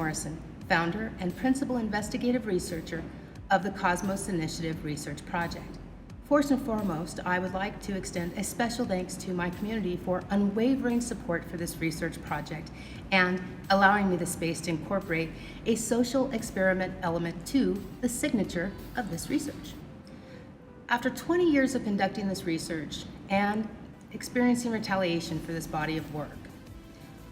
Morrison, founder and principal investigative researcher of the Cosmos Initiative Research Project. First and foremost, I would like to extend a special thanks to my community for unwavering support for this research project and allowing me the space to incorporate a social experiment element to the signature of this research. After 20 years of conducting this research and experiencing retaliation for this body of work,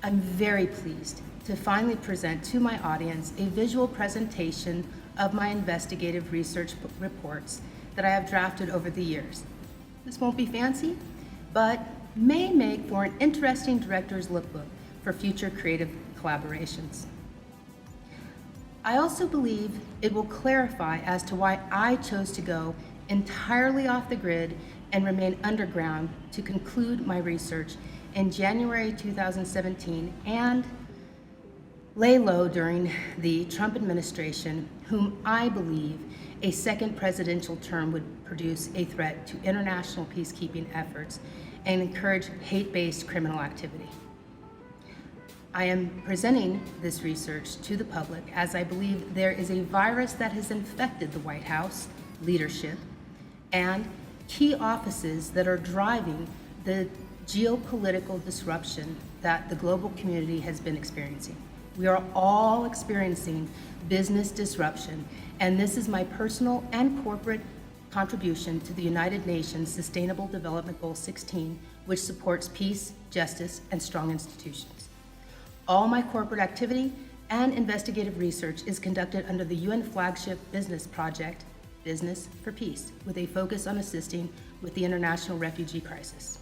I'm very pleased to finally present to my audience a visual presentation of my investigative research reports that I have drafted over the years. This won't be fancy, but may make for an interesting director's lookbook for future creative collaborations. I also believe it will clarify as to why I chose to go entirely off the grid and remain underground to conclude my research in January 2017 and lay low during the Trump administration, whom I believe a second presidential term would produce a threat to international peacekeeping efforts and encourage hate-based criminal activity. I am presenting this research to the public as I believe there is a virus that has infected the White House, leadership, and key offices that are driving the geopolitical disruption that the global community has been experiencing. We are all experiencing business disruption, and this is my personal and corporate contribution to the United Nations Sustainable Development Goal 16, which supports peace, justice, and strong institutions. All my corporate activity and investigative research is conducted under the UN flagship business project, Business for Peace, with a focus on assisting with the international refugee crisis.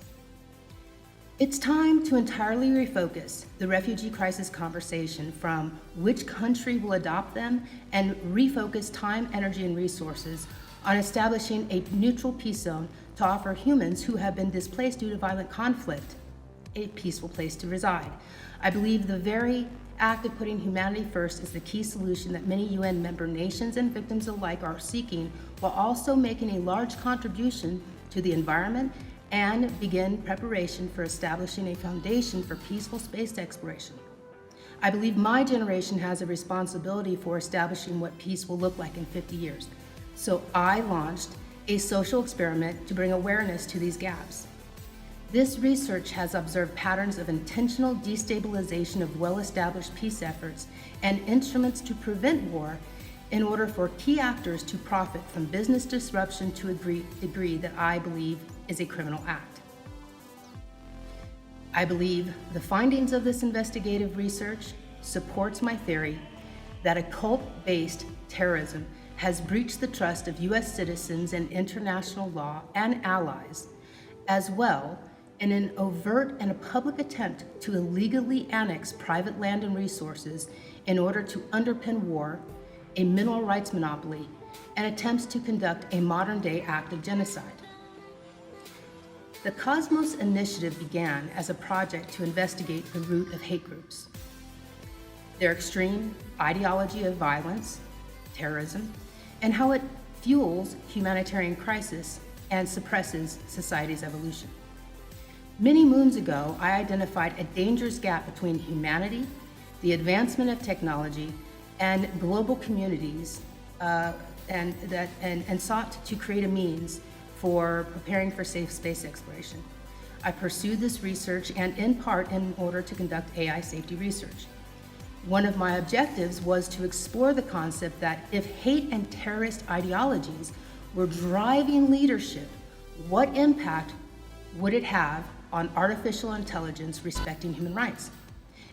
It's time to entirely refocus the refugee crisis conversation from which country will adopt them and refocus time, energy, and resources on establishing a neutral peace zone to offer humans who have been displaced due to violent conflict a peaceful place to reside. I believe the very act of putting humanity first is the key solution that many UN member nations and victims alike are seeking, while also making a large contribution to the environment and begin preparation for establishing a foundation for peaceful space exploration. I believe my generation has a responsibility for establishing what peace will look like in 50 years. So I launched a social experiment to bring awareness to these gaps. This research has observed patterns of intentional destabilization of well-established peace efforts and instruments to prevent war in order for key actors to profit from business disruption to a degree that I believe is a criminal act. I believe the findings of this investigative research supports my theory that occult-based terrorism has breached the trust of US citizens and international law and allies, as well in an overt and a public attempt to illegally annex private land and resources in order to underpin war, a mineral rights monopoly, and attempts to conduct a modern-day act of genocide. The Cosmos Initiative began as a project to investigate the root of hate groups, their extreme ideology of violence, terrorism, and how it fuels humanitarian crisis and suppresses society's evolution. Many moons ago, I identified a dangerous gap between humanity, the advancement of technology, and global communities, and sought to create a means for preparing for safe space exploration. I pursued this research and in part in order to conduct AI safety research. One of my objectives was to explore the concept that if hate and terrorist ideologies were driving leadership, what impact would it have on artificial intelligence respecting human rights?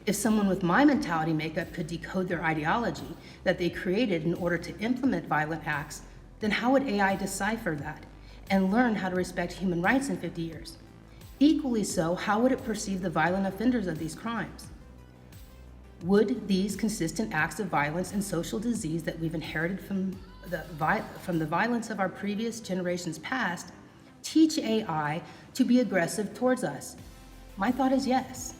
If someone with my mentality makeup could decode their ideology that they created in order to implement violent acts, then how would AI decipher that and learn how to respect human rights in 50 years? Equally so, how would it perceive the violent offenders of these crimes? Would these consistent acts of violence and social disease that we've inherited from the violence of our previous generations past teach AI to be aggressive towards us? My thought is yes.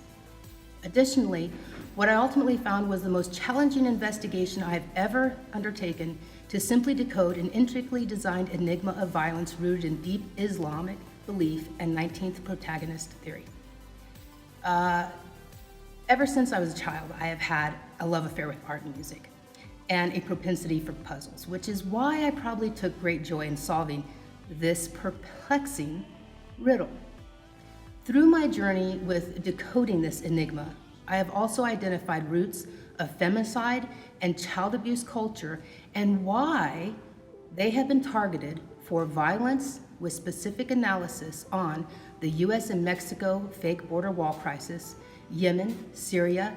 Additionally, what I ultimately found was the most challenging investigation I have ever undertaken to simply decode an intricately designed enigma of violence rooted in deep Islamic belief and 19th protagonist theory. Ever since I was a child, I have had a love affair with art and music and a propensity for puzzles, which is why I probably took great joy in solving this perplexing riddle. Through my journey with decoding this enigma, I have also identified roots of femicide and child abuse culture and why they have been targeted for violence, with specific analysis on the US and Mexico fake border wall crisis, Yemen, Syria,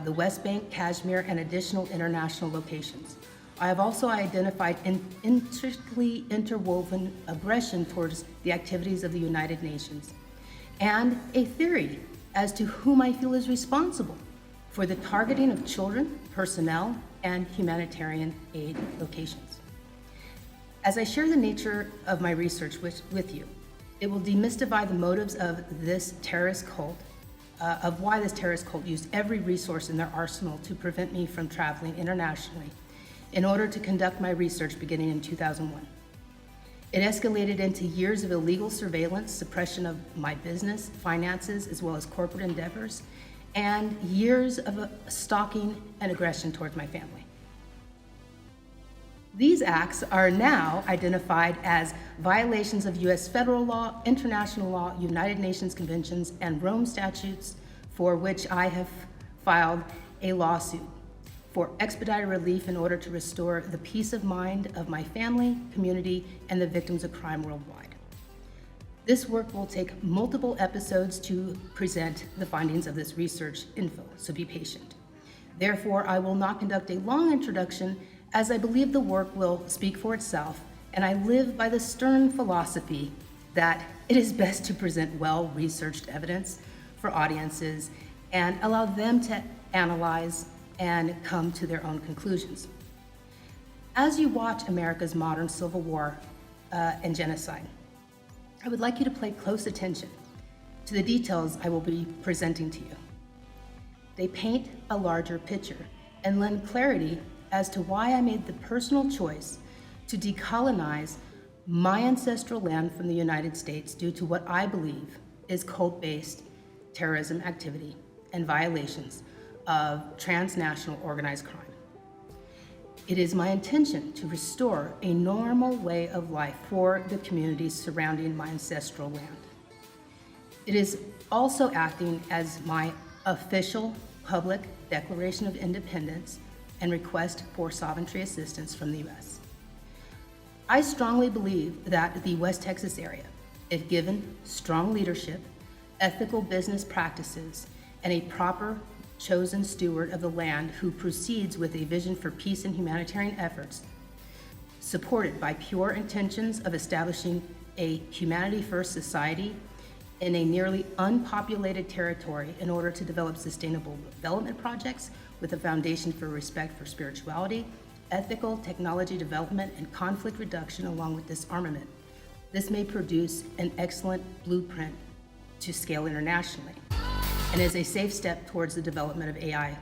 the West Bank, Kashmir, and additional international locations. I have also identified intricately interwoven aggression towards the activities of the United Nations, and a theory as to whom I feel is responsible for the targeting of children, personnel, and humanitarian aid locations. As I share the nature of my research with you, it will demystify the motives of this terrorist cult, of why this terrorist cult used every resource in their arsenal to prevent me from traveling internationally in order to conduct my research beginning in 2001. It escalated into years of illegal surveillance, suppression of my business, finances, as well as corporate endeavors, and years of stalking and aggression towards my family. These acts are now identified as violations of US federal law, international law, United Nations conventions, and Rome statutes, for which I have filed a lawsuit for expedited relief in order to restore the peace of mind of my family, community, and the victims of crime worldwide. This work will take multiple episodes to present the findings of this research info, so be patient. Therefore, I will not conduct a long introduction, as I believe the work will speak for itself, and I live by the stern philosophy that it is best to present well-researched evidence for audiences and allow them to analyze and come to their own conclusions. As you watch America's modern civil war and genocide, I would like you to pay close attention to the details I will be presenting to you. They paint a larger picture and lend clarity as to why I made the personal choice to decolonize my ancestral land from the United States due to what I believe is cult-based terrorism activity and violations of transnational organized crime. It is my intention to restore a normal way of life for the communities surrounding my ancestral land. It is also acting as my official public declaration of independence and request for sovereignty assistance from the US. I strongly believe that the West Texas area, if given strong leadership, ethical business practices, and a proper chosen steward of the land who proceeds with a vision for peace and humanitarian efforts, supported by pure intentions of establishing a humanity-first society in a nearly unpopulated territory in order to develop sustainable development projects with a foundation for respect for spirituality, ethical technology development, and conflict reduction along with disarmament. This may produce an excellent blueprint to scale internationally and is a safe step towards the development of AI,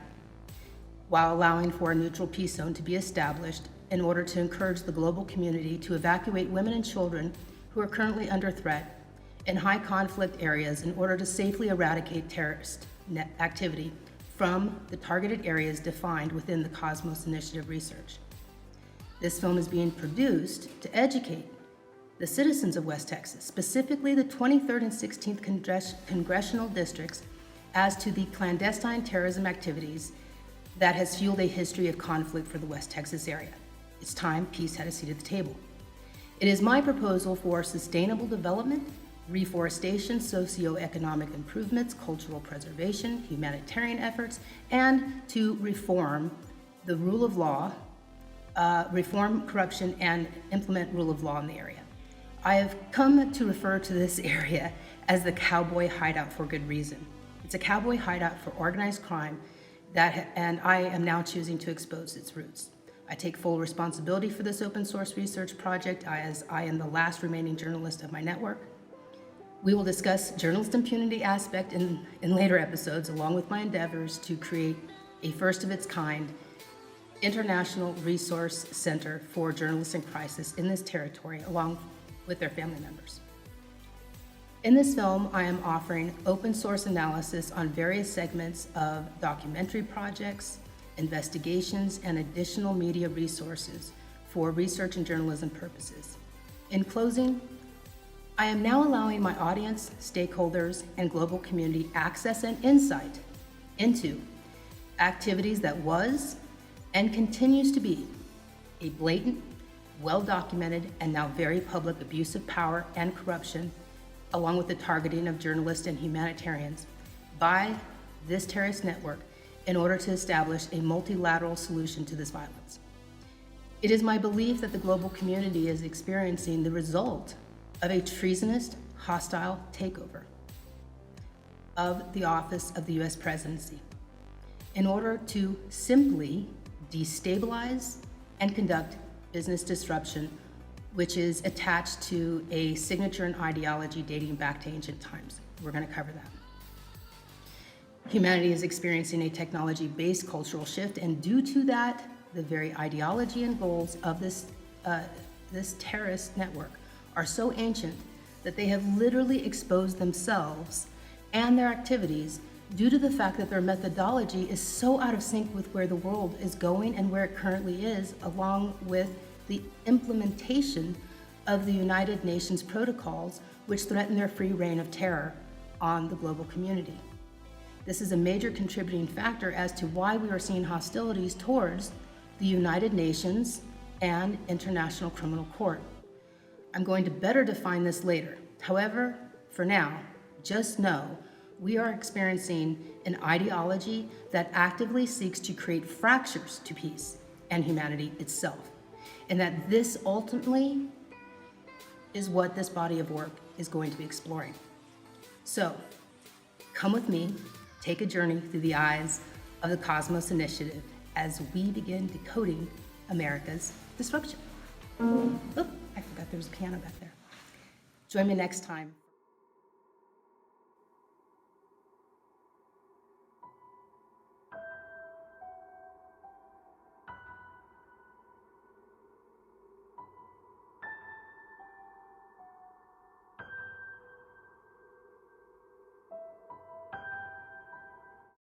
while allowing for a neutral peace zone to be established in order to encourage the global community to evacuate women and children who are currently under threat in high conflict areas in order to safely eradicate terrorist activity from the targeted areas defined within the Cosmos Initiative research. This film is being produced to educate the citizens of West Texas, specifically the 23rd and 16th Congressional Districts, as to the clandestine terrorism activities that has fueled a history of conflict for the West Texas area. It's time peace had a seat at the table. It is my proposal for sustainable development, reforestation, socioeconomic improvements, cultural preservation, humanitarian efforts, and to reform the rule of law, reform corruption, and implement rule of law in the area. I have come to refer to this area as the cowboy hideout for good reason. It's a cowboy hideout for organized crime and I am now choosing to expose its roots. I take full responsibility for this open source research project as I am the last remaining journalist of my network. We will discuss journalist impunity aspect in later episodes, along with my endeavors to create a first of its kind international resource center for journalists in crisis in this territory, along with their family members. In this film, I am offering open source analysis on various segments of documentary projects, investigations, and additional media resources for research and journalism purposes. In closing, I am now allowing my audience, stakeholders, and global community access and insight into activities that was and continues to be a blatant, well-documented, and now very public abuse of power and corruption, along with the targeting of journalists and humanitarians by this terrorist network in order to establish a multilateral solution to this violence. It is my belief that the global community is experiencing the result of a treasonous, hostile takeover of the office of the U.S. presidency in order to simply destabilize and conduct business disruption, which is attached to a signature and ideology dating back to ancient times. We're going to cover that. Humanity is experiencing a technology-based cultural shift, and due to that, the very ideology and goals of this terrorist network are so ancient that they have literally exposed themselves and their activities due to the fact that their methodology is so out of sync with where the world is going and where it currently is, along with the implementation of the United Nations protocols, which threaten their free reign of terror on the global community. This is a major contributing factor as to why we are seeing hostilities towards the United Nations and International Criminal Court. I'm going to better define this later. However, for now, just know we are experiencing an ideology that actively seeks to create fractures to peace and humanity itself, and that this ultimately is what this body of work is going to be exploring. So, come with me, take a journey through the eyes of the Cosmos Initiative as we begin decoding America's disruption. Oh, I forgot there was a piano back there. Join me next time.